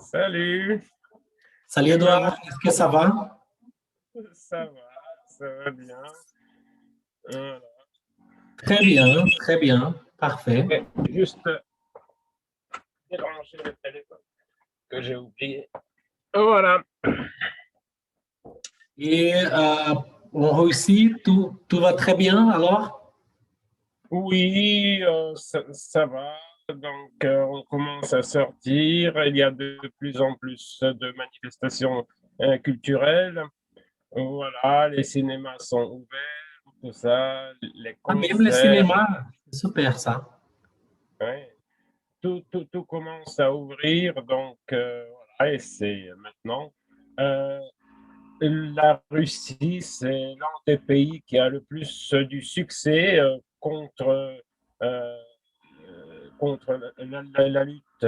Salut, Salut tu vas? Edouard, est-ce que ça va? Ça va bien. Voilà. Très bien, parfait. Et juste déranger le téléphone que j'ai oublié. Voilà. Et on réussit, tout va très bien alors? Oui, ça va. Donc, on commence à sortir. Il y a de plus en plus de manifestations culturelles. Voilà, les cinémas sont ouverts, tout ça, les Ah, même le concerts. cinéma, c'est super ça. Ouais. Tout commence à ouvrir, donc voilà, et c'est maintenant. Euh, la Russie, c'est l'un des pays qui a le plus du succès euh, contre la lutte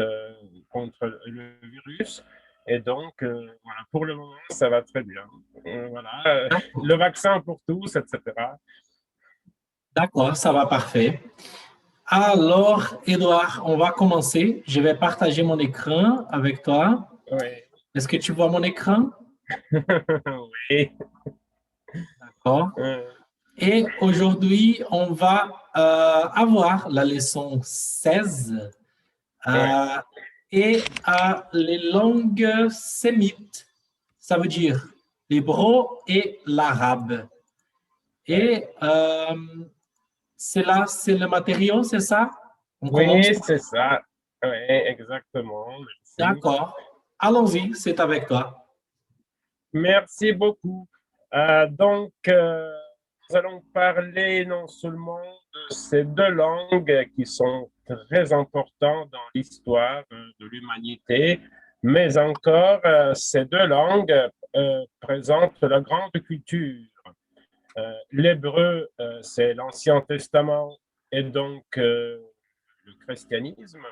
contre le virus. Et donc, voilà, pour le moment, ça va très bien. Voilà, le D'accord, vaccin pour tous, etc. d'accord, ça va parfait. Alors, Edouard, on va commencer. Je vais partager mon écran avec toi. Oui, Est-ce que tu vois mon écran? oui. D'accord. Euh, Et aujourd'hui, on va avoir la leçon 16 ouais. euh, et les langues sémites, ça veut dire l'hébreu et l'arabe. Ouais. Et c'est là, c'est le matériau, c'est ça? On commence? Oui, c'est ça. Oui, exactement. Merci. D'accord. Allons-y, c'est avec toi. Merci beaucoup. Nous allons parler non seulement de ces deux langues qui sont très importantes dans l'histoire de l'humanité, mais encore ces deux langues présentent la grande culture. L'hébreu, c'est l'Ancien Testament et donc le christianisme.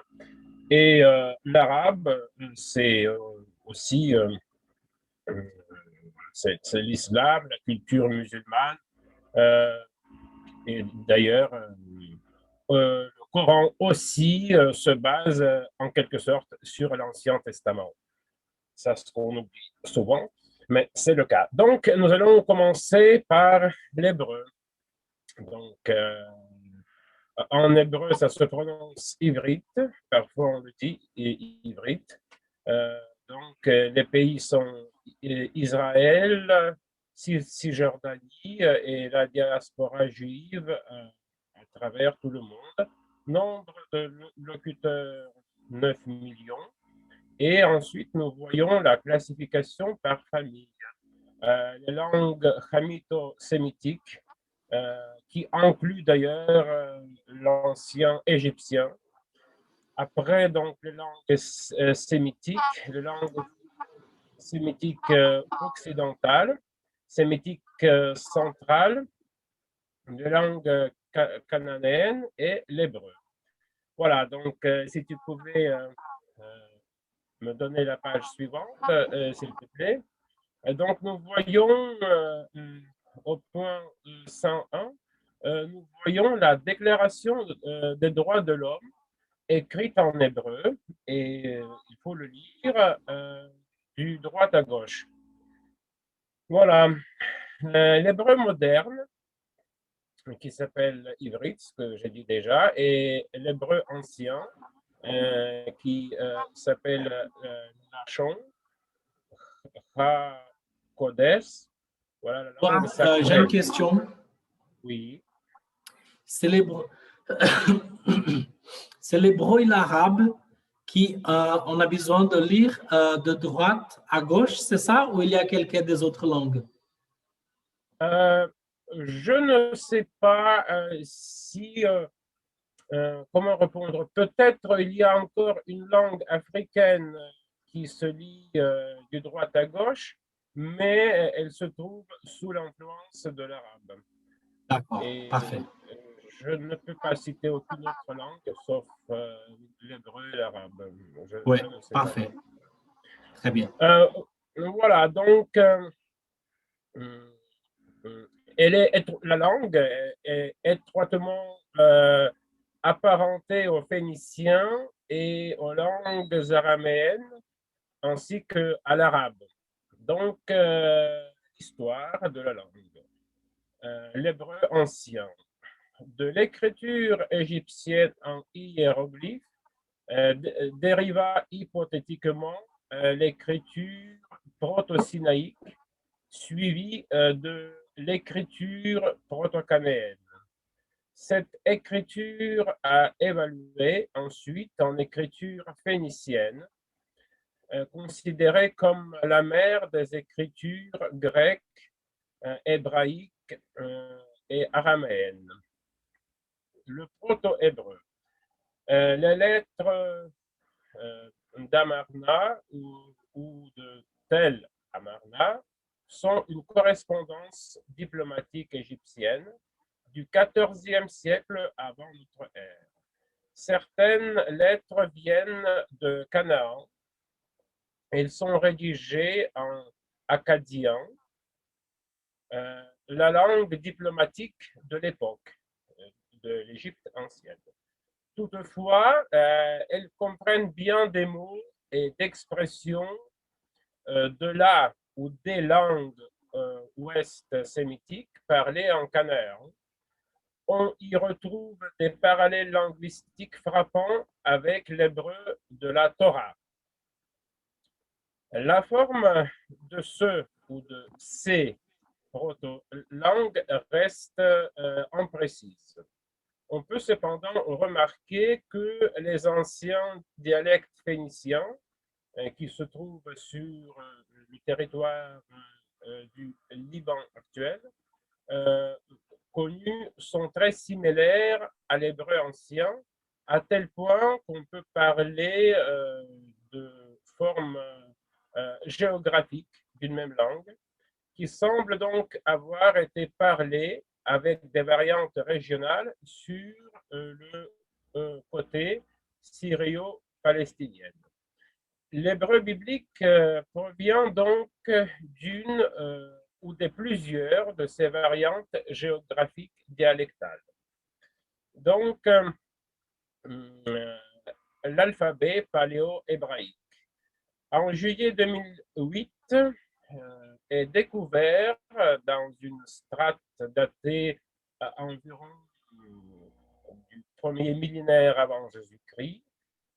Et l'arabe, c'est aussi euh, c'est l'islam, la culture musulmane. Euh, et d'ailleurs, le Coran aussi se base en quelque sorte sur l'Ancien Testament. Ça, c'est ce qu'on oublie souvent, mais c'est le cas. Donc, nous allons commencer par l'hébreu. Donc, en hébreu, ça se prononce ivrite, parfois on le dit ivrite. Euh, les pays sont Israël, Cisjordanie et la diaspora juive à travers tout le monde. Nombre de locuteurs, 9 millions. Et ensuite, nous voyons la classification par famille. Les langues hamito-sémitiques, qui inclut d'ailleurs l'ancien égyptien. Après, donc, les langues sémitiques occidentales, sémitiques centrales, les langues cananéennes et l'hébreu. Voilà, donc si tu pouvais me donner la page suivante, s'il te plaît. Et donc, nous voyons au point 101, nous voyons la déclaration des droits de l'homme écrite en hébreu et il faut le lire du droit à gauche. Voilà, l'hébreu moderne qui s'appelle ivrit, ce que j'ai dit déjà, et l'hébreu ancien qui s'appelle Lachon, Ha-Kodesh, voilà la langue J'ai une sacrée. question. Oui. C'est l'hébreu, c'est l'hébreu et l'arabe qui on a besoin de lire de droite à gauche, c'est ça? Ou il y a quelques des autres langues? Euh, je ne sais pas si comment répondre. Peut-être il y a encore une langue africaine qui se lit de droite à gauche, mais elle se trouve sous l'influence de l'arabe. D'accord, Et parfait. je ne peux pas citer aucune autre langue sauf l'hébreu et l'arabe. Oui, Je ne sais pas. parfait. Très bien. Euh, voilà, donc euh, la langue est étroitement apparentée aux Phéniciens et aux langues araméennes. ainsi qu'à l'arabe. Donc, l'histoire de la langue. L'hébreu ancien. De l'écriture égyptienne en hiéroglyphe dériva hypothétiquement l'écriture proto-sinaïque suivie de l'écriture proto-canéenne. Cette écriture a évolué ensuite en écriture phénicienne, considérée comme la mère des écritures grecques, hébraïques et araméennes. Le proto-hébreu. Les lettres d'Amarna ou de Tel Amarna sont une correspondance diplomatique égyptienne du XIVe siècle avant notre ère. Certaines lettres viennent de Canaan. Elles sont rédigées en akkadien, la langue diplomatique de l'époque de l'Égypte ancienne. Toutefois, elles comprennent bien des mots et d'expressions de la ou des langues ouest sémitiques parlées en Canaan. On y retrouve des parallèles linguistiques frappants avec l'hébreu de la Torah. La forme de ce ou de ces proto-langues reste imprécise. On peut cependant remarquer que les anciens dialectes phéniciens qui se trouvent sur le territoire du Liban actuel, connus, sont très similaires à l'hébreu ancien, à tel point qu'on peut parler de forme géographique d'une même langue, qui semble donc avoir été parlée avec des variantes régionales sur le côté syrio-palestinien. L'hébreu biblique provient donc d'une ou de plusieurs de ces variantes géographiques dialectales. Donc, l'alphabet paléo-hébraïque. En juillet 2008, est découvert dans une strate datée environ du premier millénaire avant Jésus-Christ,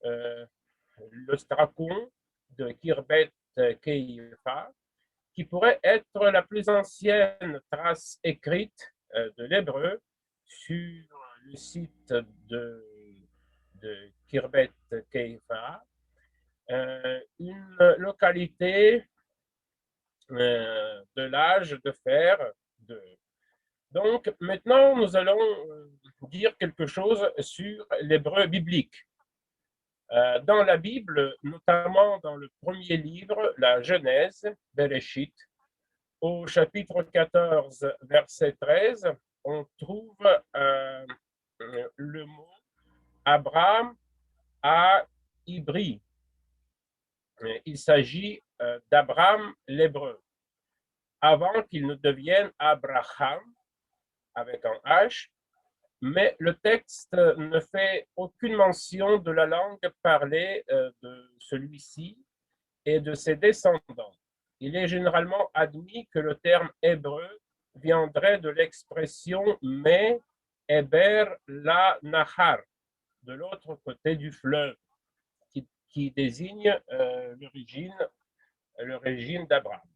le stracon de Khirbet Keifa, qui pourrait être la plus ancienne trace écrite de l'hébreu sur le site de Khirbet Keifa, une localité de l'âge de fer 2. Donc, maintenant, nous allons dire quelque chose sur l'hébreu biblique. Dans la Bible, notamment dans le premier livre, la Genèse, Bereshit, au chapitre 14, verset 13, on trouve le mot Abraham à Ibri. Il s'agit d'Abraham l'hébreu, avant qu'il ne devienne Abraham, avec un H, mais le texte ne fait aucune mention de la langue parlée de celui-ci et de ses descendants. Il est généralement admis que le terme hébreu viendrait de l'expression mais Héber la Nahar, de l'autre côté du fleuve, qui désigne l'origine d'Abraham.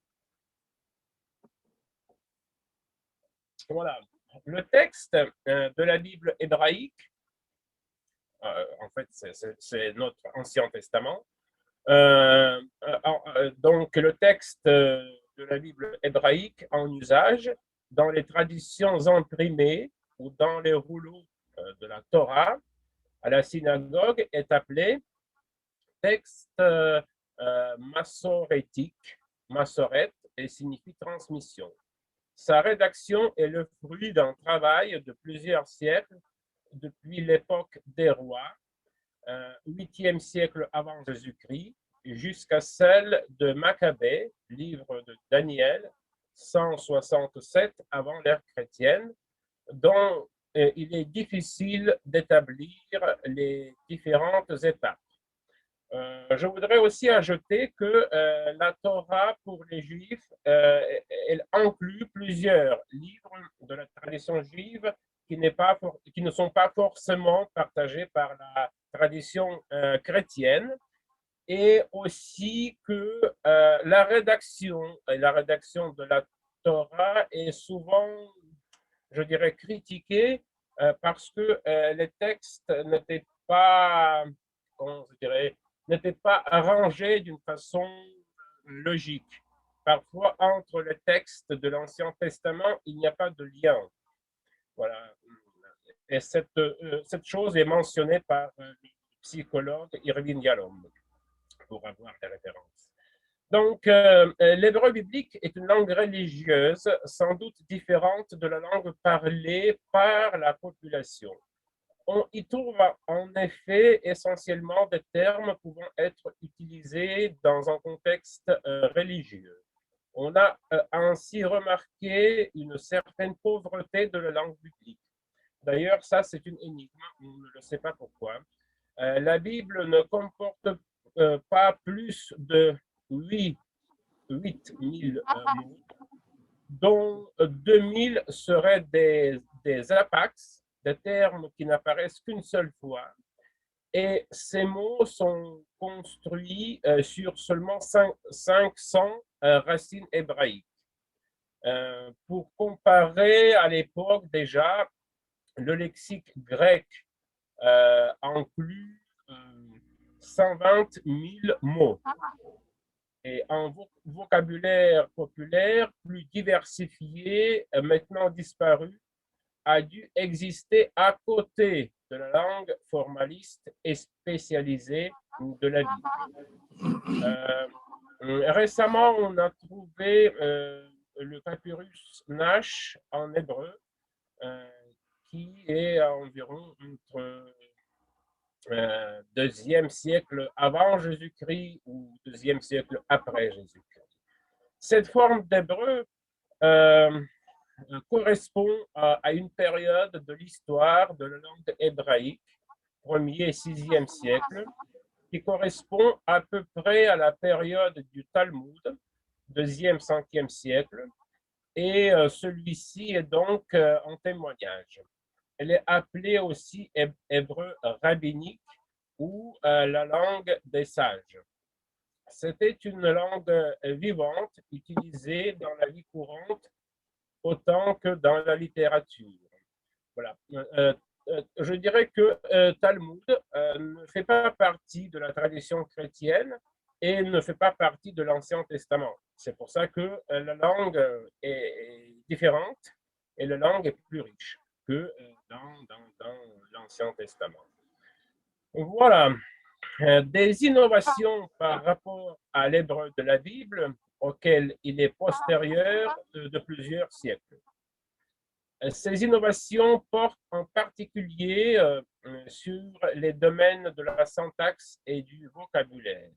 Voilà. Le texte de la Bible hébraïque, en fait, c'est notre Ancien Testament. Donc, le texte de la Bible hébraïque en usage dans les traditions imprimées ou dans les rouleaux de la Torah à la synagogue est appelé texte massorétique, massoret, et signifie transmission. Sa rédaction est le fruit d'un travail de plusieurs siècles, depuis l'époque des rois, 8e siècle avant Jésus-Christ, jusqu'à celle de Maccabée, livre de Daniel, 167 avant l'ère chrétienne, dont il est difficile d'établir les différentes étapes. Je voudrais aussi ajouter que la Torah pour les Juifs, elle inclut plusieurs livres de la tradition juive qui ne sont pas forcément partagés par la tradition chrétienne, et aussi que la rédaction de la Torah est souvent, je dirais, critiquée parce que les textes n'étaient pas, comment je dirais, n'étaient pas arrangés d'une façon logique. Parfois, entre les textes de l'Ancien Testament, il n'y a pas de lien. Voilà. Et cette chose est mentionnée par le psychologue Irving Yalom, pour avoir des références. Donc, l'hébreu biblique est une langue religieuse, sans doute différente de la langue parlée par la population. On y trouve en effet essentiellement des termes pouvant être utilisés dans un contexte religieux. On a ainsi remarqué une certaine pauvreté de la langue biblique. D'ailleurs, ça, c'est une énigme, on ne le sait pas pourquoi. La Bible ne comporte pas plus de 8 000 mots, dont 2000 seraient des apax, des termes qui n'apparaissent qu'une seule fois. Et ces mots sont construits sur seulement 500 racines hébraïques. Pour comparer, à l'époque déjà, le lexique grec inclut 120 000 mots. Et un vocabulaire populaire plus diversifié, maintenant disparu, a dû exister à côté de la langue formaliste et spécialisée de la Bible. Récemment, on a trouvé le papyrus Nash en hébreu, qui est à environ entre deuxième siècle avant Jésus-Christ ou deuxième siècle après Jésus-Christ. Cette forme d'hébreu correspond à une période de l'histoire de la langue hébraïque, 1er et 6e siècle, qui correspond à peu près à la période du Talmud, 2e, 5e siècle, et celui-ci est donc en témoignage. Elle est appelée aussi hébreu rabbinique ou la langue des sages. C'était une langue vivante utilisée dans la vie courante autant que dans la littérature. Voilà. Je dirais que Talmud ne fait pas partie de la tradition chrétienne et ne fait pas partie de l'Ancien Testament. C'est pour ça que la langue est différente et la langue est plus riche que dans l'Ancien Testament. Voilà. Des innovations par rapport à l'hébreu de la Bible auquel il est postérieur de plusieurs siècles. Ces innovations portent en particulier sur les domaines de la syntaxe et du vocabulaire.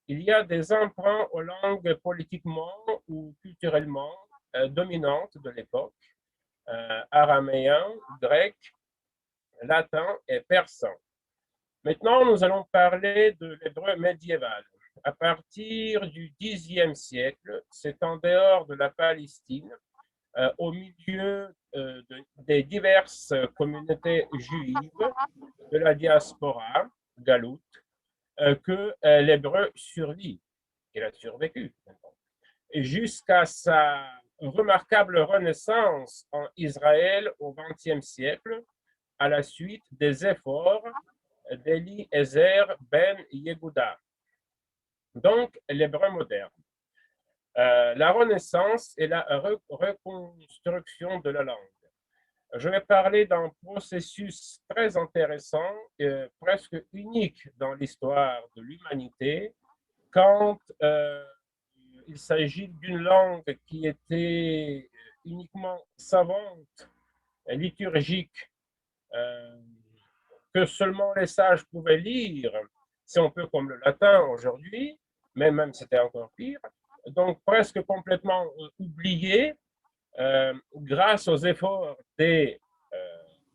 Il y a des emprunts aux langues politiquement ou culturellement dominantes de l'époque, araméen, grec, latin et persan. Maintenant, nous allons parler de l'hébreu médiéval. À partir du Xe siècle, c'est en dehors de la Palestine, au milieu des diverses communautés juives de la diaspora galoute, que l'hébreu survit. Il a survécu. Jusqu'à sa remarquable renaissance en Israël au XXe siècle, à la suite des efforts d'Eliezer ben Yehuda. Donc, l'hébreu moderne. La Renaissance et la reconstruction de la langue. Je vais parler d'un processus très intéressant, presque unique dans l'histoire de l'humanité, quand il s'agit d'une langue qui était uniquement savante, liturgique, que seulement les sages pouvaient lire, c'est un peu comme le latin aujourd'hui, mais même c'était encore pire, donc presque complètement oublié grâce aux efforts des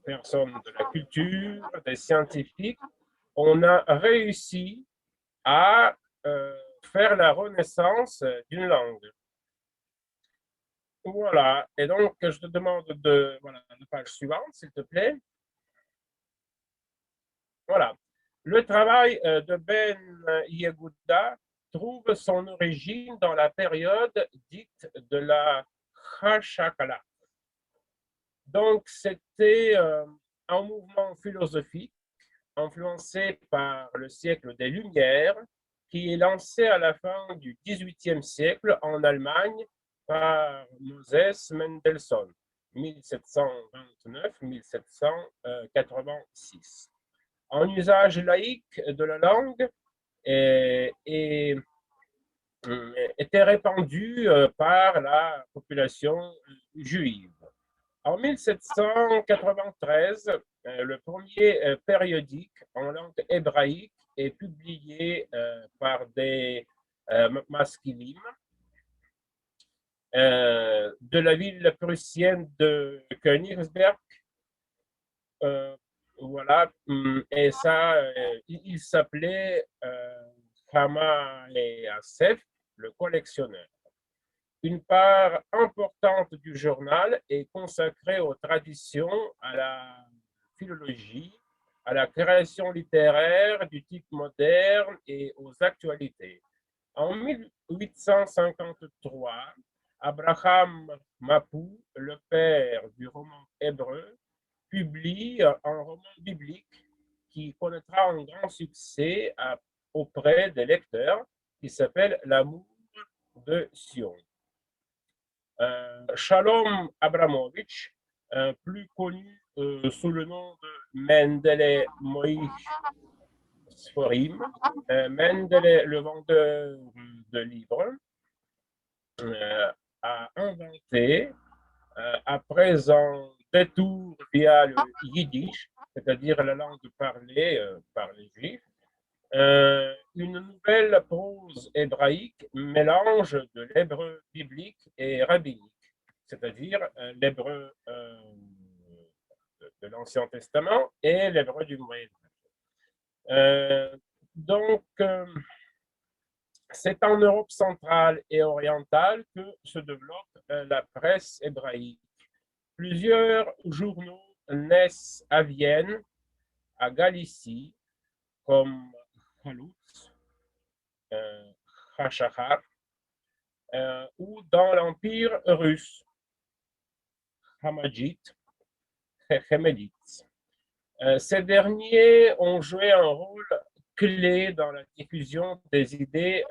personnes de la culture, des scientifiques. On a réussi à faire la renaissance d'une langue. Voilà, et donc je te demande de, voilà, la page suivante, s'il te plaît. Voilà. Le travail de Ben Yehuda trouve son origine dans la période dite de la Hashakala. Donc, c'était un mouvement philosophique influencé par le siècle des Lumières qui est lancé à la fin du XVIIIe siècle en Allemagne par Moses Mendelssohn, 1729-1786. En usage laïque de la langue était répandu par la population juive. En 1793, le premier périodique en langue hébraïque est publié par des maskilim de la ville prussienne de Königsberg. Voilà, et ça, il s'appelait Hama et Asef, le collectionneur. Une part importante du journal est consacrée aux traditions, à la philologie, à la création littéraire du type moderne et aux actualités. En 1853, Abraham Mapou, le père du roman hébreu, publie un roman biblique qui connaîtra un grand succès auprès des lecteurs, qui s'appelle L'amour de Sion. Shalom Abramovich, plus connu sous le nom de Mendele Moïse Sforim, Mendele, le vendeur de livres, a inventé, après un détour via le yiddish, c'est-à-dire la langue parlée par les juifs, une nouvelle prose hébraïque, mélange de l'hébreu biblique et rabbinique, c'est-à-dire l'hébreu de l'Ancien Testament et l'hébreu du Moyen-Âge. Donc, c'est en Europe centrale et orientale que se développe la presse hébraïque. Plusieurs journaux naissent à Vienne, à Galicie, comme Halutz, Hachachar, ou dans l'Empire russe, Hamadjit, Chemedit. Ces derniers ont joué un rôle clé dans la diffusion des idées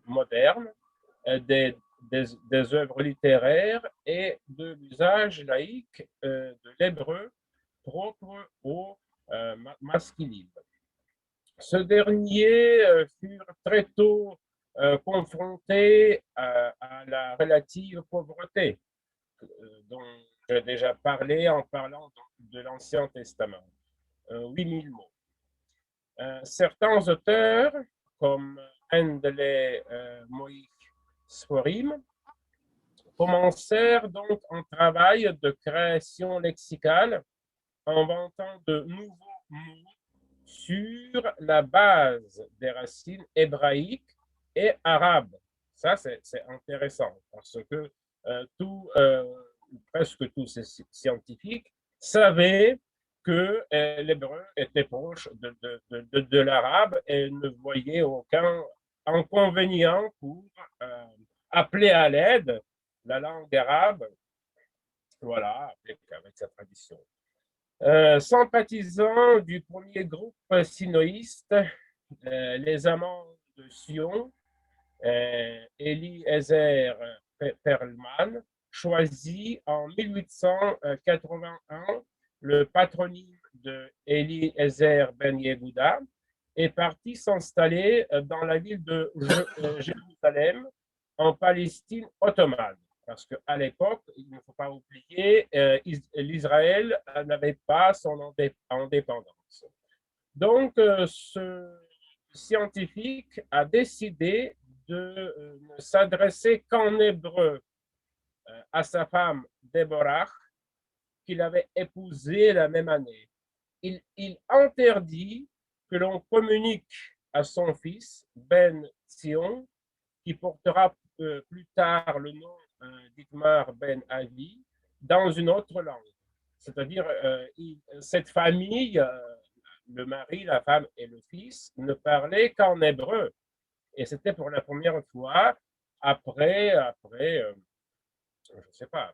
modernes, des œuvres littéraires et de l'usage laïque de l'hébreu propre au masculin. Ce dernier furent très tôt confrontés à la relative pauvreté dont j'ai déjà parlé en parlant de l'Ancien Testament. 8000 mots. Certains auteurs, comme Mendele Moïse Sforim, commencèrent donc un travail de création lexicale, inventant de nouveaux mots sur la base des racines hébraïques et arabes. Ça, c'est intéressant parce que presque tous ces scientifiques savaient que l'hébreu était proche de l'arabe et ne voyaient aucun inconvénient pour appeler à l'aide la langue arabe, voilà, avec sa tradition. Sympathisant du premier groupe sinoïste, les amants de Sion, Eliezer Perlman, choisit en 1881 le patronyme de Eliezer Ben Yehuda, est parti s'installer dans la ville de Jérusalem, en Palestine ottomane. Parce qu'à l'époque, il ne faut pas oublier, l'Israël n'avait pas son indépendance. Donc, ce scientifique a décidé de ne s'adresser qu'en hébreu à sa femme Déborah, qu'il avait épousée la même année. Il interdit que l'on communique à son fils Ben Sion, qui portera plus tard le nom d'Itmar Ben Avi, dans une autre langue. C'est-à-dire, cette famille, le mari, la femme et le fils, ne parlaient qu'en hébreu. Et c'était pour la première fois je ne sais pas,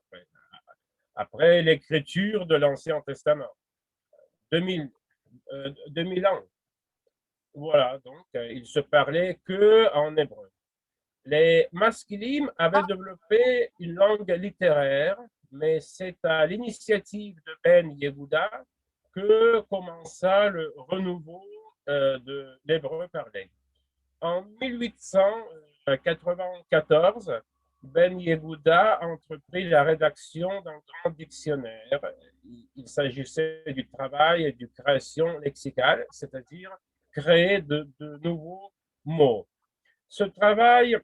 après l'écriture de l'Ancien Testament, 2000 ans. Voilà, donc ils se parlaient que en hébreu. Les Maskilim avaient développé une langue littéraire, mais c'est à l'initiative de Ben Yehuda que commença le renouveau de l'hébreu parlé. En 1894, Ben Yehuda entreprit la rédaction d'un grand dictionnaire. Il s'agissait du travail et de création lexicale, c'est-à-dire créer de nouveaux mots. Ce travail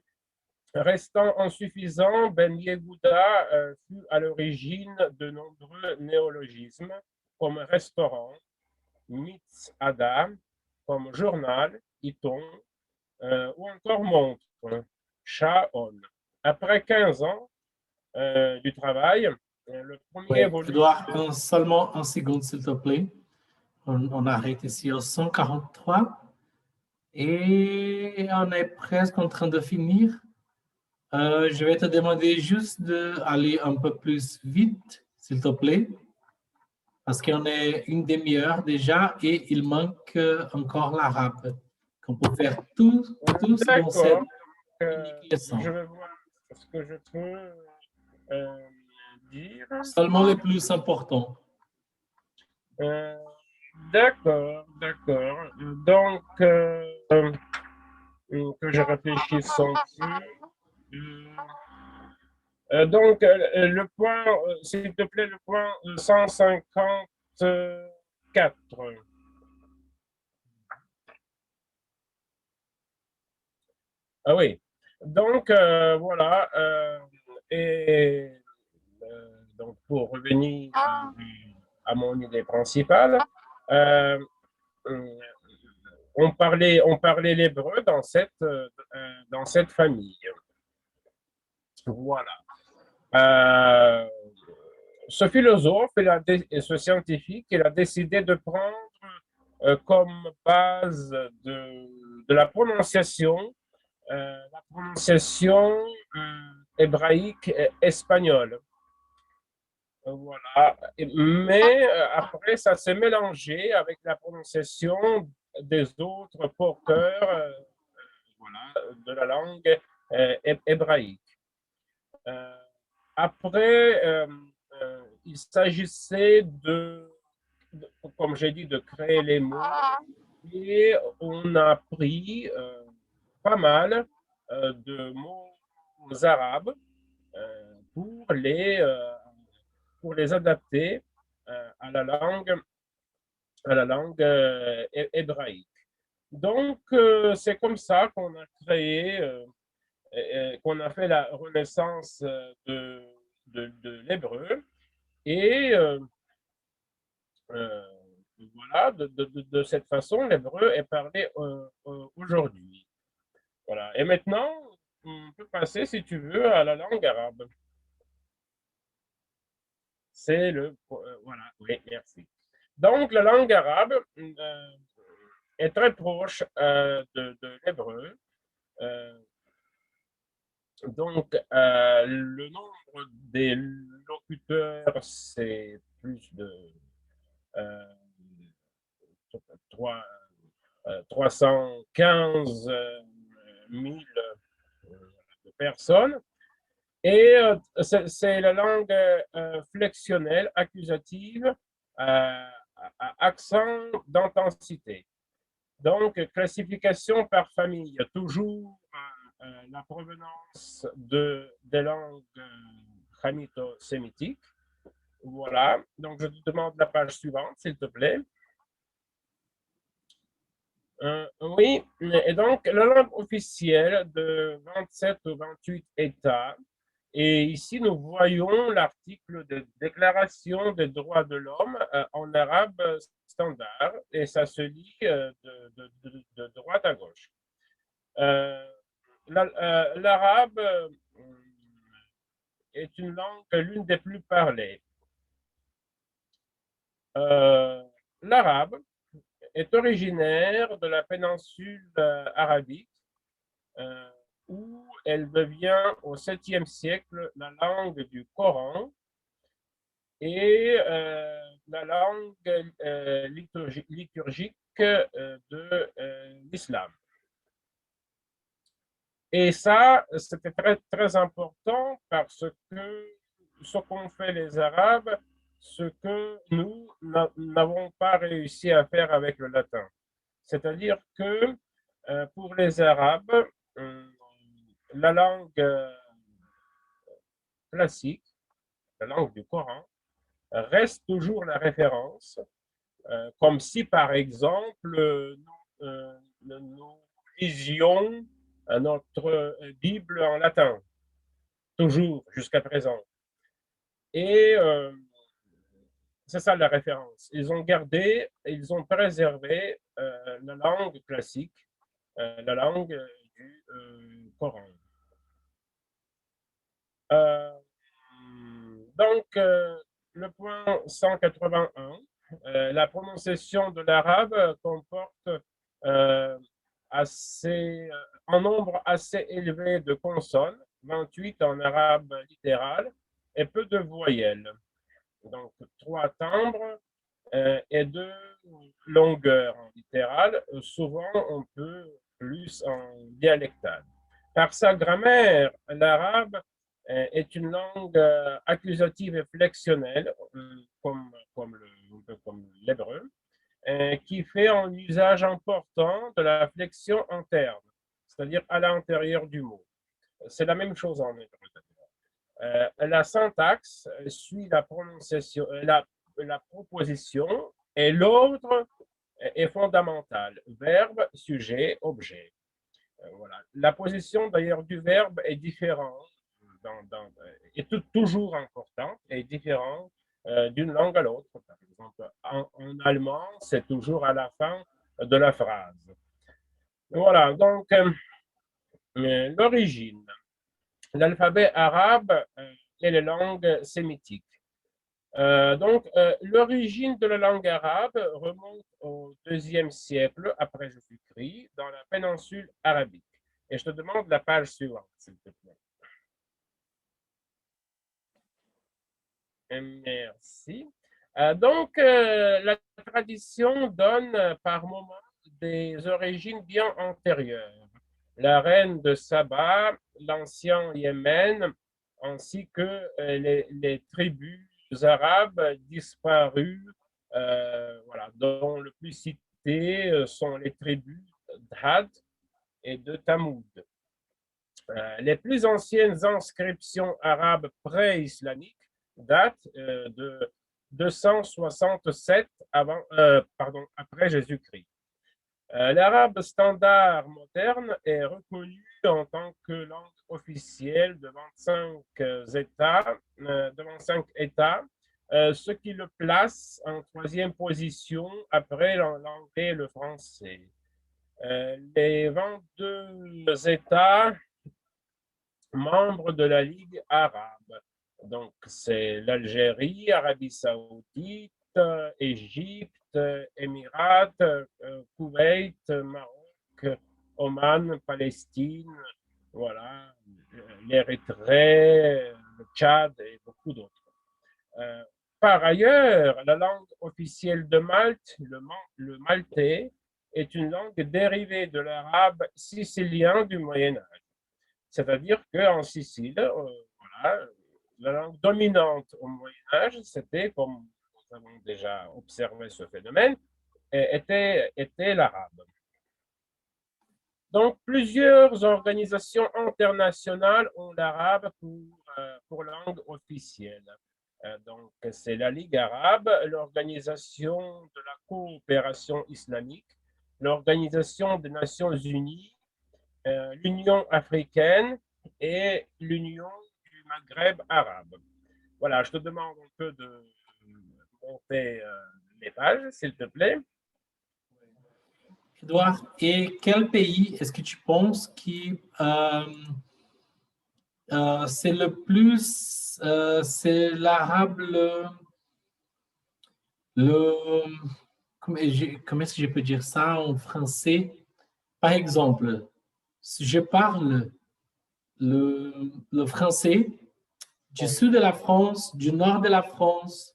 restant insuffisant, Ben Yehuda fut à l'origine de nombreux néologismes comme restaurant, mitzada, comme journal, iton, ou encore montre, Shaon. Après 15 ans du travail, le premier Oui, volume. Edouard, seulement un seconde, s'il te plaît. On arrête ici au 143 et on est presque en train de finir. Je vais te demander juste d'aller un peu plus vite, s'il te plaît, parce qu'on est une demi-heure déjà et il manque encore l'arabe, qu'on peut faire tous dans cette D'accord, unique leçon. je vais voir ce que je peux dire. Seulement les plus importants. D'accord, d'accord. Donc, que je réfléchisse un peu. Donc, le point, s'il te plaît, le point 154. Ah oui. Donc, voilà. Et donc, pour revenir à mon idée principale, euh, on parlait l'hébreu dans cette famille. Voilà. Ce philosophe et ce scientifique, il a décidé de prendre comme base de la prononciation hébraïque espagnole. Voilà. Mais après, ça s'est mélangé avec la prononciation des autres porteurs voilà, de la langue hébraïque. Après, il s'agissait comme j'ai dit, de créer les mots et on a pris pas mal de mots arabes pour les adapter à la langue hébraïque. Donc, c'est comme ça qu'on a créé, qu'on a fait la renaissance de l'hébreu. Et voilà, de cette façon, l'hébreu est parlé aujourd'hui. Voilà. Et maintenant, on peut passer, si tu veux, à la langue arabe. C'est voilà, oui, merci. Donc, la langue arabe est très proche de l'hébreu. Donc, le nombre des locuteurs, c'est plus de 315 000 personnes. Et c'est la langue flexionnelle, accusative, à accent d'intensité. Donc, classification par famille, toujours la provenance des langues khamito-sémitiques. Voilà, donc je te demande la page suivante, s'il te plaît. Oui, et donc la langue officielle de 27 ou 28 États. Et ici, nous voyons l'article de Déclaration des droits de l'homme en arabe standard et ça se lit de droite à gauche. L'arabe est une langue, l'une des plus parlées. L'arabe est originaire de la péninsule arabique, où elle devient au 7e siècle la langue du Coran et la langue liturgique de l'islam. Et ça, c'était très, très important parce que ce qu'ont fait les Arabes, ce que nous n'avons pas réussi à faire avec le latin. C'est-à-dire que pour les Arabes, la langue classique, la langue du Coran, reste toujours la référence, comme si par exemple nous lisions notre Bible en latin, toujours jusqu'à présent. Et c'est ça la référence. Ils ont gardé, ils ont préservé la langue classique, la langue du Coran. Donc, le point 181, la prononciation de l'arabe comporte un nombre assez élevé de consonnes, 28 en arabe littéral, et peu de voyelles. Donc, 3 timbres et 2 longueurs en littéral, souvent un peu plus en dialectal. Par sa grammaire, l'arabe est une langue accusative et flexionnelle, comme l'hébreu, qui fait un usage important de la flexion interne, c'est-à-dire à l'intérieur du mot. C'est la même chose en hébreu. La syntaxe suit la prononciation, la proposition et l'ordre est fondamental. Verbe, sujet, objet. Voilà. La position d'ailleurs du verbe est différente, est toujours importante et différente d'une langue à l'autre. Par exemple, en allemand, c'est toujours à la fin de la phrase. Voilà, donc l'origine. L'alphabet arabe et les langues sémitiques. Donc, l'origine de la langue arabe remonte au 2e siècle après Jésus-Christ dans la péninsule arabique. Et je te demande la page suivante, s'il te plaît. Merci. Donc, la tradition donne par moments des origines bien antérieures. La reine de Saba, l'ancien Yémen, ainsi que les tribus arabes disparues, voilà, dont le plus cité sont les tribus d'Had et de Tamoud. Les plus anciennes inscriptions arabes pré-islamiques datent de 267 après Jésus-Christ. L'arabe standard moderne est reconnu en tant que langue officielle de 25 États, ce qui le place en 3e position après l'anglais et le français. Les 22 États membres de la Ligue arabe, donc c'est l'Algérie, Arabie saoudite, Égypte, Émirats, Koweït, Maroc, Oman, Palestine, voilà, l'Érythrée, le Tchad et beaucoup d'autres. Par ailleurs, la langue officielle de Malte, le maltais, est une langue dérivée de l'arabe sicilien du Moyen Âge. C'est-à-dire qu'en Sicile, voilà, la langue dominante au Moyen Âge, c'était, comme nous avons déjà observé ce phénomène, était l'arabe. Donc, plusieurs organisations internationales ont l'arabe pour langue officielle. Donc, c'est la Ligue arabe, l'Organisation de la coopération islamique, l'Organisation des Nations unies, l'Union africaine et l'Union du Maghreb arabe. Voilà, je te demande un peu de monter les pages, s'il te plaît. Edouard, et quel pays est-ce que tu penses qui c'est le plus, c'est l'arabe le comment est-ce que je peux dire ça en français? Par exemple, si je parle le français du sud de la France, du nord de la France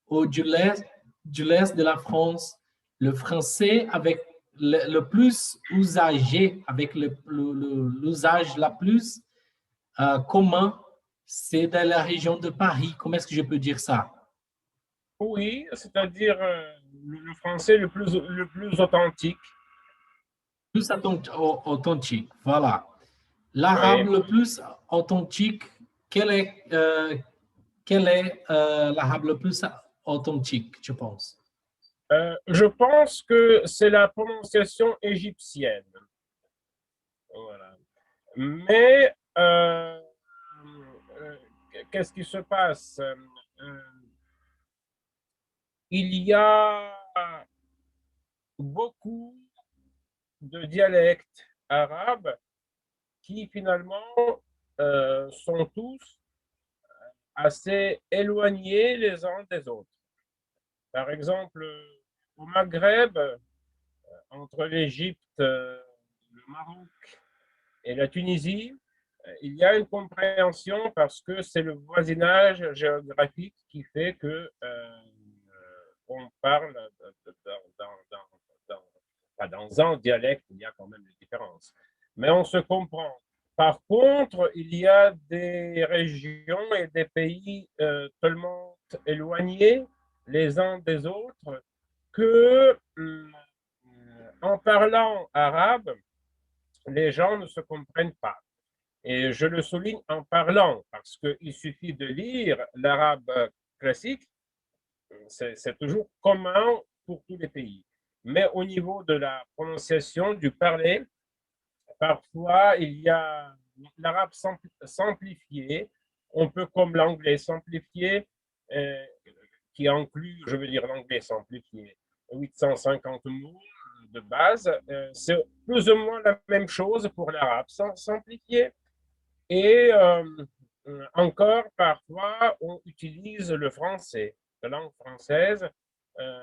ou du l'est de la France, le français avec le plus usagé, avec l'usage la plus commun, c'est dans la région de Paris. Comment est-ce que je peux dire ça? Oui, c'est-à-dire le français le plus authentique. Plus authentique, voilà. L'arabe Oui. le plus authentique, quel est l'arabe le plus authentique, je pense? Je pense que c'est la prononciation égyptienne. Voilà. Mais qu'est-ce qui se passe? Il y a beaucoup de dialectes arabes qui finalement sont tous assez éloignés les uns des autres. Par exemple, au Maghreb, entre l'Égypte, le Maroc et la Tunisie, il y a une compréhension parce que c'est le voisinage géographique qui fait que on parle pas dans un dialecte, il y a quand même des différences, mais on se comprend. Par contre, il y a des régions et des pays tellement éloignés les uns des autres que en parlant arabe, les gens ne se comprennent pas. Et je le souligne en parlant, parce qu'il suffit de lire l'arabe classique, c'est toujours commun pour tous les pays. Mais au niveau de la prononciation, du parler, parfois il y a l'arabe simplifié, on peut comme l'anglais simplifié, euh, qui inclut, je veux dire l'anglais simplifié, 850 mots de base, c'est plus ou moins la même chose pour l'arabe simplifié. Et encore, parfois, on utilise le français, la langue française, euh,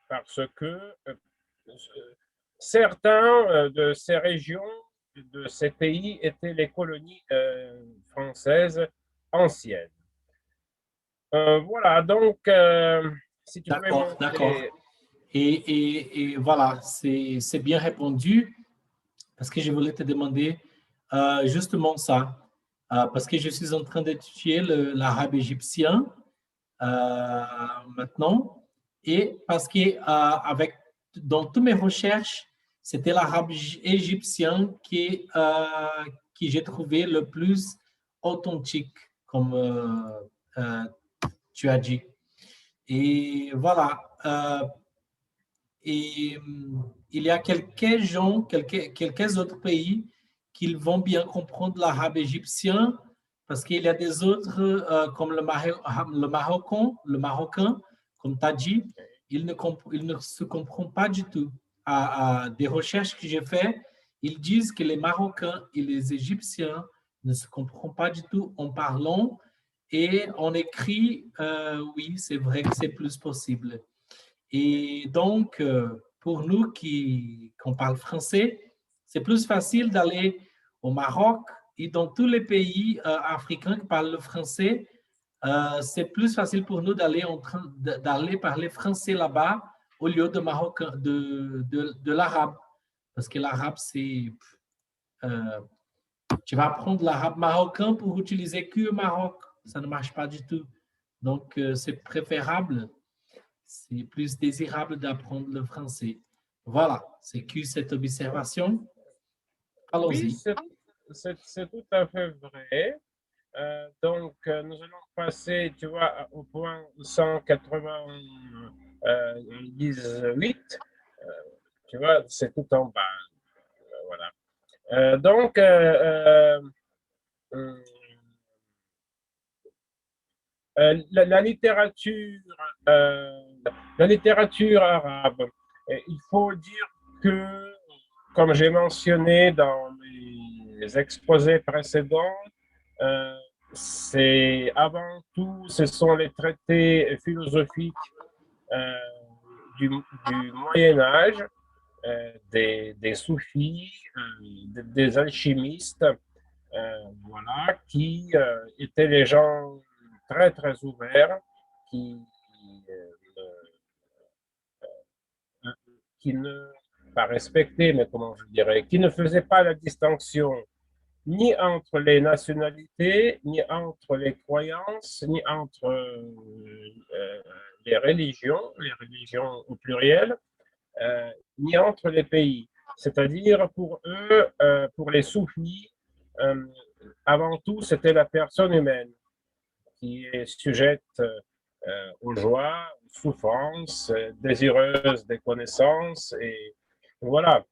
parce que certains de ces régions, de ces pays, étaient les colonies françaises anciennes. Voilà, donc, si tu pouvais D'accord, d'accord. montrer. Et voilà, c'est bien répondu parce que je voulais te demander justement ça. Parce que je suis en train d'étudier l'arabe égyptien maintenant et parce que dans toutes mes recherches, c'était l'arabe égyptien qui j'ai trouvé le plus authentique, comme tu as dit. Et voilà. Et il y a quelques gens, quelques autres pays qui vont bien comprendre l'arabe égyptien parce qu'il y a des autres, comme le marocain, comme tu as dit, il ne se comprend pas du tout. À des recherches que j'ai faites, ils disent que les Marocains et les Égyptiens ne se comprennent pas du tout en parlant et en écrit, oui, c'est vrai que c'est plus possible. Et donc, pour nous qui parle français, c'est plus facile d'aller au Maroc et dans tous les pays africains qui parlent le français, c'est plus facile pour nous d'aller parler français là-bas au lieu de l'arabe. Parce que l'arabe, euh, tu vas apprendre l'arabe marocain pour utiliser que au Maroc. Ça ne marche pas du tout. Donc, c'est préférable, c'est plus désirable d'apprendre le français. Voilà, c'est que cette observation. Oui, Allons-y. c'est tout à fait vrai. Donc, nous allons passer, tu vois, au point 198. Tu vois, c'est tout en bas. Voilà. Donc, euh, la littérature la littérature arabe. Et il faut dire que, comme j'ai mentionné dans les exposés précédents, euh, c'est avant tout, ce sont les traités philosophiques euh, du Moyen Âge, des soufis, des alchimistes, voilà, qui étaient les gens très très ouverts, qui, qui ne pas respectaient, mais comment je dirais, qui ne faisaient pas la distinction ni entre les nationalités, ni entre les croyances, ni entre les religions au pluriel, ni entre les pays. C'est-à-dire pour eux, pour les soufis, euh, avant tout, c'était la personne humaine qui est sujette aux joies, aux souffrances, désireuse des connaissances, et voilà.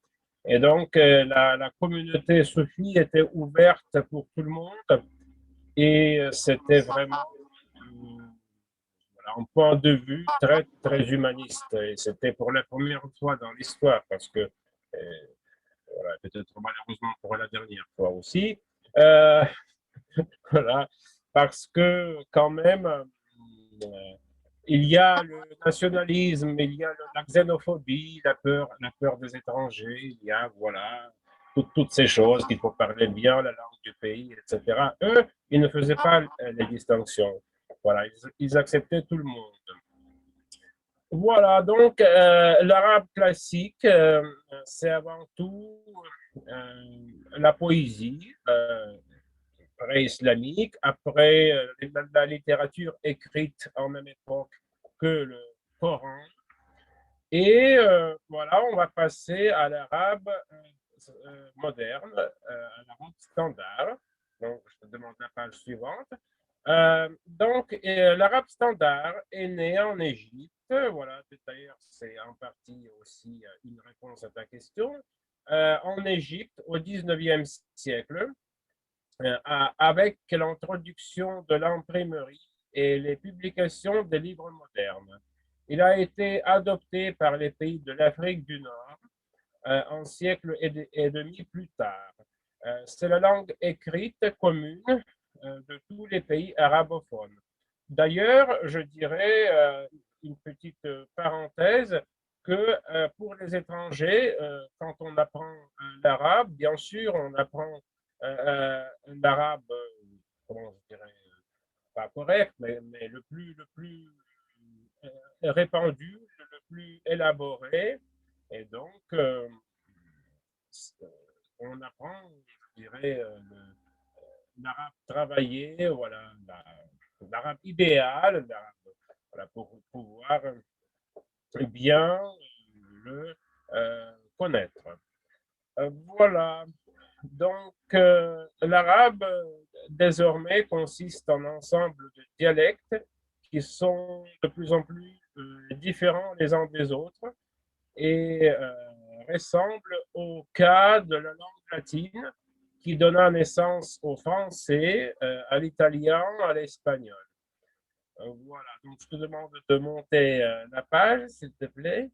Et donc, la communauté soufie était ouverte pour tout le monde, et c'était vraiment un point de vue très, très humaniste. Et c'était pour la première fois dans l'histoire, parce que, voilà, peut-être malheureusement pour la dernière fois aussi, euh, voilà, parce que quand même, il y a le nationalisme, il y a la xénophobie, la peur des étrangers, il y a, voilà, toutes ces choses, qu'il faut parler bien la langue du pays, etc. Eux, ils ne faisaient pas les distinctions. Voilà, ils acceptaient tout le monde. Voilà, donc l'arabe classique, c'est avant tout la poésie pré-islamique, après la littérature écrite en même époque que le Coran. Et voilà, on va passer à l'arabe moderne, à l'arabe standard. Donc, je te demande la page suivante. Donc, l'arabe standard est né en Égypte. Voilà, d'ailleurs, c'est en partie aussi une réponse à ta question. En Égypte, au 19e siècle, avec l'introduction de l'imprimerie et les publications des livres modernes. Il a été adopté par les pays de l'Afrique du Nord un siècle et demi plus tard. C'est la langue écrite commune de tous les pays arabophones. D'ailleurs, je dirais une petite parenthèse que pour les étrangers, quand on apprend l'arabe, bien sûr, on apprend l'arabe, comment je dirais, pas correct, mais le plus répandu, le plus élaboré. Et donc, on apprend, je dirais, l'arabe travaillé, voilà, l'arabe idéal, voilà, pour pouvoir bien le connaître. Voilà. Donc, l'arabe, désormais, consiste en ensemble de dialectes qui sont de plus en plus différents les uns des autres et ressemblent au cas de la langue latine qui donna naissance au français, à l'italien, à l'espagnol. Voilà, donc je te demande de monter la page, s'il te plaît.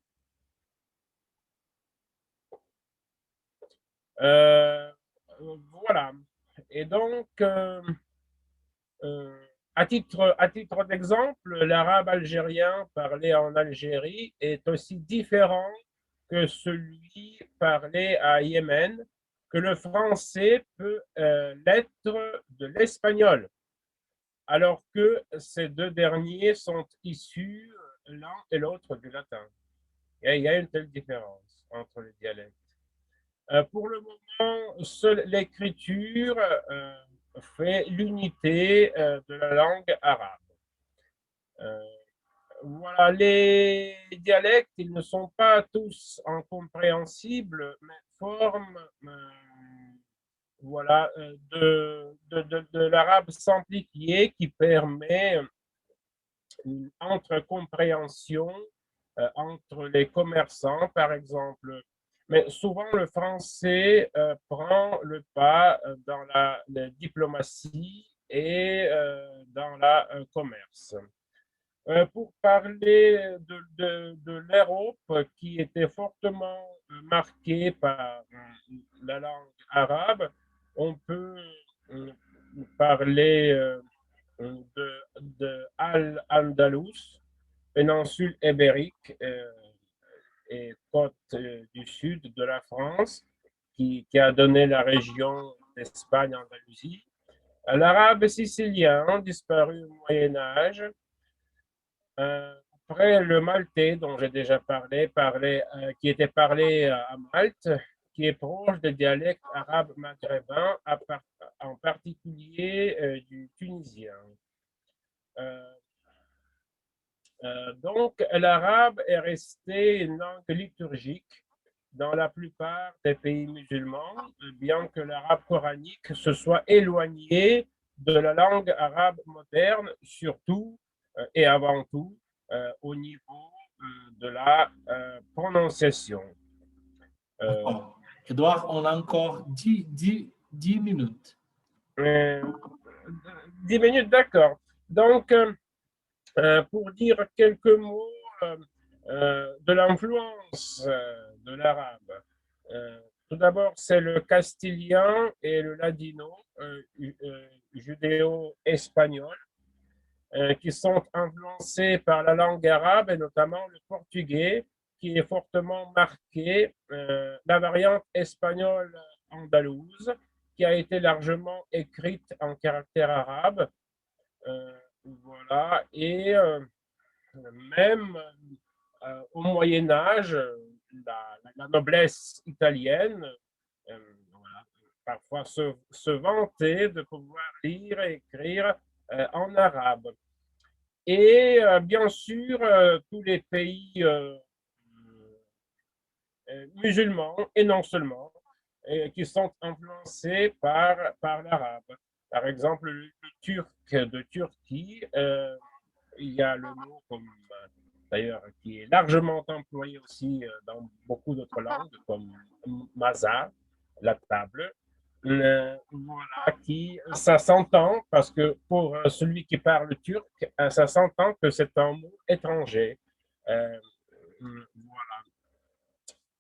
Euh, voilà. Et donc, à titre d'exemple, l'arabe algérien parlé en Algérie est aussi différent que celui parlé à Yémen, que le français peut l'être de l'espagnol, alors que ces deux derniers sont issus l'un et l'autre du latin. Il y a une telle différence entre les dialectes. Pour le moment, seule l'écriture fait l'unité de la langue arabe. Euh, voilà, les dialectes, ils ne sont pas tous incompréhensibles, mais forment voilà, de l'arabe simplifié qui permet une entre-compréhension entre les commerçants, par exemple. Mais souvent, le français prend le pas dans la diplomatie et dans la commerce. pour parler de l'Europe qui était fortement marquée par la langue arabe, on peut parler de Al-Andalus, péninsule ibérique et côte du sud de la France, qui a donné la région d'Espagne-Andalousie. L'arabe sicilien, disparu au Moyen Âge. Après, le maltais, dont j'ai déjà parlé, qui était parlé à Malte, qui est proche des dialectes arabes maghrébins, en particulier du tunisien. Euh, donc, l'arabe est resté une langue liturgique dans la plupart des pays musulmans, bien que l'arabe coranique se soit éloigné de la langue arabe moderne, surtout et avant tout au niveau de la prononciation. Edouard, on a encore 10 minutes. 10 minutes, d'accord. Donc, pour dire quelques mots de l'influence de l'arabe. Tout d'abord, c'est le castilien et le ladino judéo-espagnol qui sont influencés par la langue arabe et notamment le portugais qui est fortement marqué, la variante espagnole andalouse qui a été largement écrite en caractère arabe. Voilà, et même au Moyen Âge, la noblesse italienne voilà, parfois se vantait de pouvoir lire et écrire en arabe. Et bien sûr, tous les pays musulmans, et non seulement, qui sont influencés par l'arabe. Par exemple, le turc de Turquie, il y a le mot comme d'ailleurs qui est largement employé aussi dans beaucoup d'autres langues comme masa, la table. Voilà, ça s'entend parce que pour celui qui parle turc, ça s'entend que c'est un mot étranger. Voilà.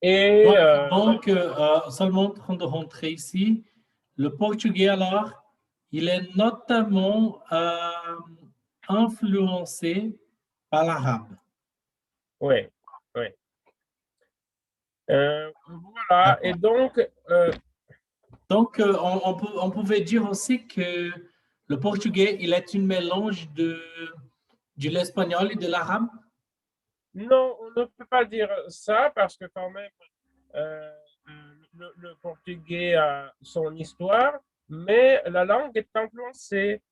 Et donc, seulement en train de rentrer ici, le portugais alors, il est notamment influencé par l'arabe. oui, oui. Voilà, et donc. Donc, on pouvait dire aussi que le portugais, il est un mélange de l'espagnol et de l'arabe. Non, on ne peut pas dire ça parce que quand même, euh, le portugais a son histoire, mais la langue est influencée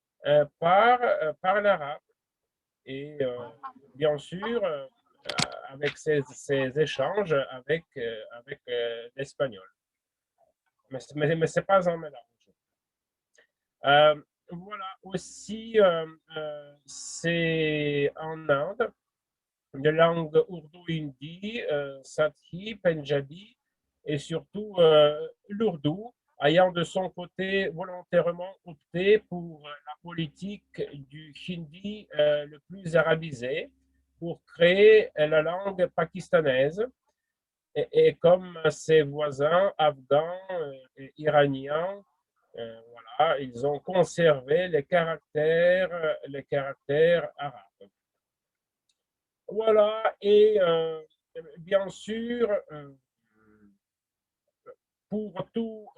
par l'arabe. Et bien sûr, avec ces échanges avec l'espagnol. Mais ce n'est pas un mélange. Voilà, aussi, c'est en Inde, de langue ourdou-hindi, sathi, punjabi et surtout l'ourdou, ayant de son côté volontairement opté pour la politique du hindi le plus arabisé pour créer la langue pakistanaise. Et comme ses voisins afghans et iraniens, voilà, ils ont conservé les caractères arabes. Voilà, et bien sûr, pour tout,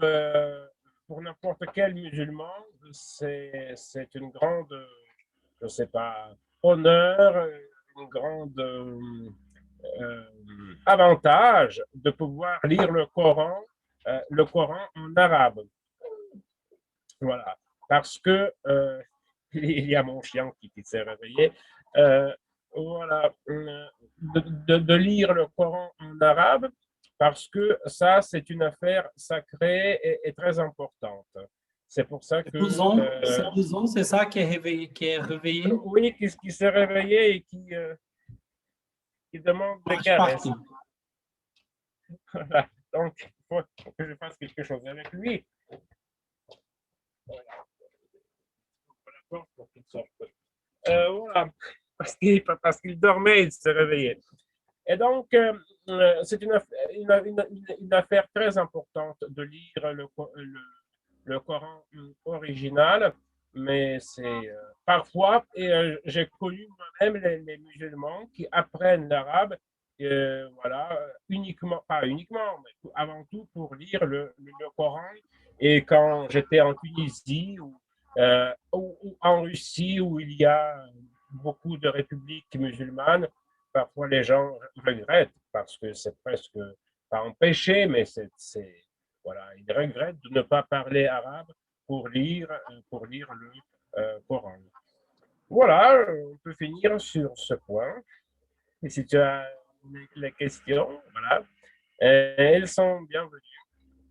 pour n'importe quel musulman, c'est une grande, je ne sais pas, honneur, une grande avantage de pouvoir lire le Coran en arabe. Voilà, parce que il y a mon chien qui s'est réveillé. Voilà, de lire le Coran en arabe, parce que ça, c'est une affaire sacrée et très importante. C'est pour ça que... 12 ans, c'est ça qui est réveillé, Oui, qui s'est réveillé et qui demande des caresses. Voilà. Donc, il faut que je fasse quelque chose avec lui. Voilà. Pour qu'il sorte. Voilà. parce qu'il dormait, il se réveillait. Et donc, c'est une affaire très importante de lire le Coran original, mais c'est parfois, et j'ai connu moi-même les musulmans qui apprennent l'arabe, voilà, uniquement, pas uniquement, mais avant tout pour lire le Coran. Et quand j'étais en Tunisie ou en Russie, où il y a beaucoup de républiques musulmanes, parfois les gens regrettent parce que c'est presque pas un péché, mais voilà, ils regrettent de ne pas parler arabe pour lire le Coran. Voilà, on peut finir sur ce point. Et si tu as les questions, voilà, elles sont bienvenues.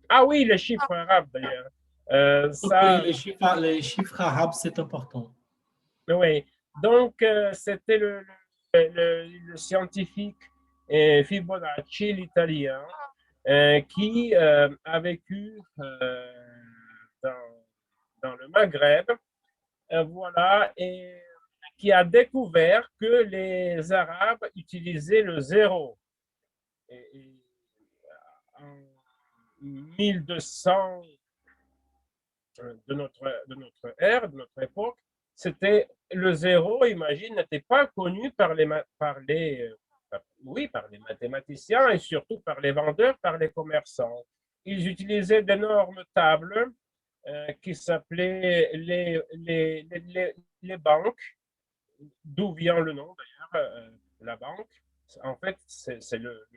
Ah oui, les chiffres arabes d'ailleurs. Oui, Ça, les chiffres arabes, c'est important. oui. Donc, c'était le scientifique Fibonacci, l'italien, qui a vécu dans, dans le Maghreb, voilà, et qui a découvert que les Arabes utilisaient le zéro. Et en 1200 de notre ère, de notre époque, c'était le zéro, imagine, n'était pas connu oui, par les mathématiciens et surtout par les vendeurs, par les commerçants. Ils utilisaient d'énormes tables qui s'appelaient les banques, d'où vient le nom d'ailleurs, la banque. En fait, c'est le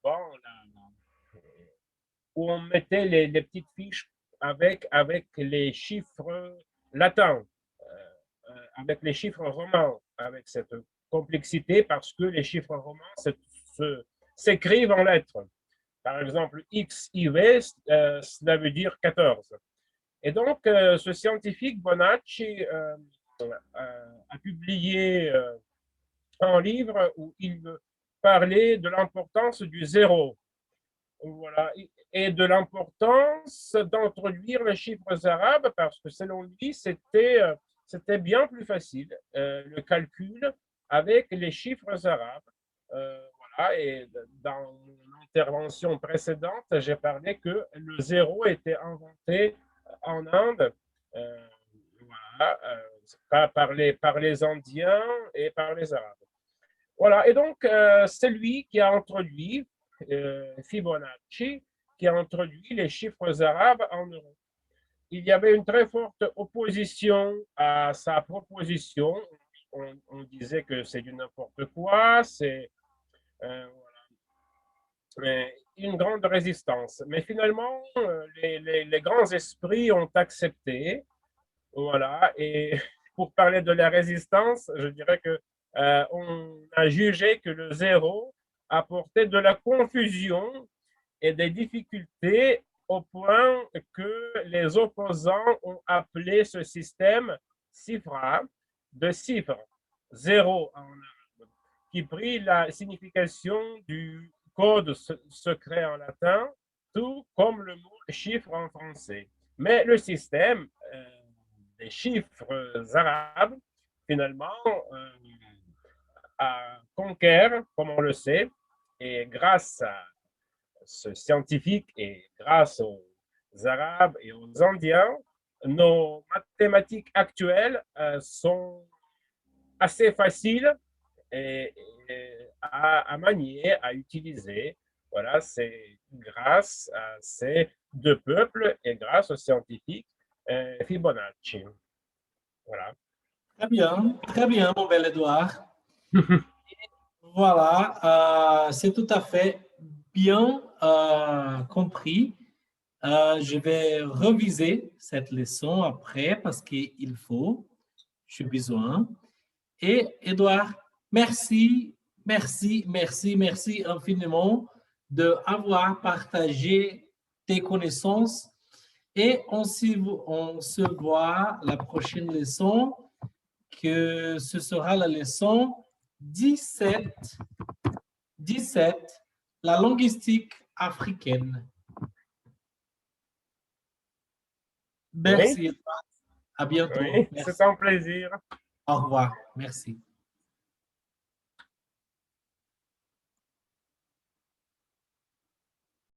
banc où on mettait les petites fiches avec les chiffres latins, avec les chiffres romains, avec cette complexité, parce que les chiffres romains s'écrivent en lettres. Par exemple, X, IV, cela veut dire 14. Et donc, ce scientifique, Bonacci, a publié un livre où il parlait de l'importance du zéro. Voilà. Et de l'importance d'introduire les chiffres arabes parce que selon lui, c'était bien plus facile, le calcul avec les chiffres arabes. Voilà. Et dans mon intervention précédente, j'ai parlé que le zéro était inventé en Inde, euh, voilà, par les Indiens et par les Arabes. Voilà, et donc c'est lui qui a introduit, Fibonacci, qui a introduit les chiffres arabes en Europe. Il y avait une très forte opposition à sa proposition. On disait que c'est du n'importe quoi, c'est une grande résistance. Mais finalement, les grands esprits ont accepté. Voilà, et pour parler de la résistance, je dirais que on a jugé que le zéro apportait de la confusion et des difficultés au point que les opposants ont appelé ce système cifra, de chiffre, zéro en arabe, qui prit la signification du code secret en latin, tout comme le mot chiffre en français. Mais le système des chiffres arabes, finalement, conquiert, comme on le sait, et grâce à ce scientifique et grâce aux Arabes et aux Indiens, nos mathématiques actuelles sont assez faciles à manier, à utiliser. Voilà, c'est grâce à ces deux peuples et grâce aux scientifiques Fibonacci. Voilà. Très bien, mon bel Edouard. Voilà, c'est tout à fait bien compris. Je vais reviser cette leçon après parce qu'il faut, j'ai besoin. Et Edouard, merci, merci, merci, merci infiniment d'avoir partagé tes connaissances. Et on se voit la prochaine leçon, que ce sera la leçon 17, 17, la linguistique africaine. Oui, Merci, Edouard. À bientôt. oui, c'est Merci. un plaisir. Au revoir. Merci.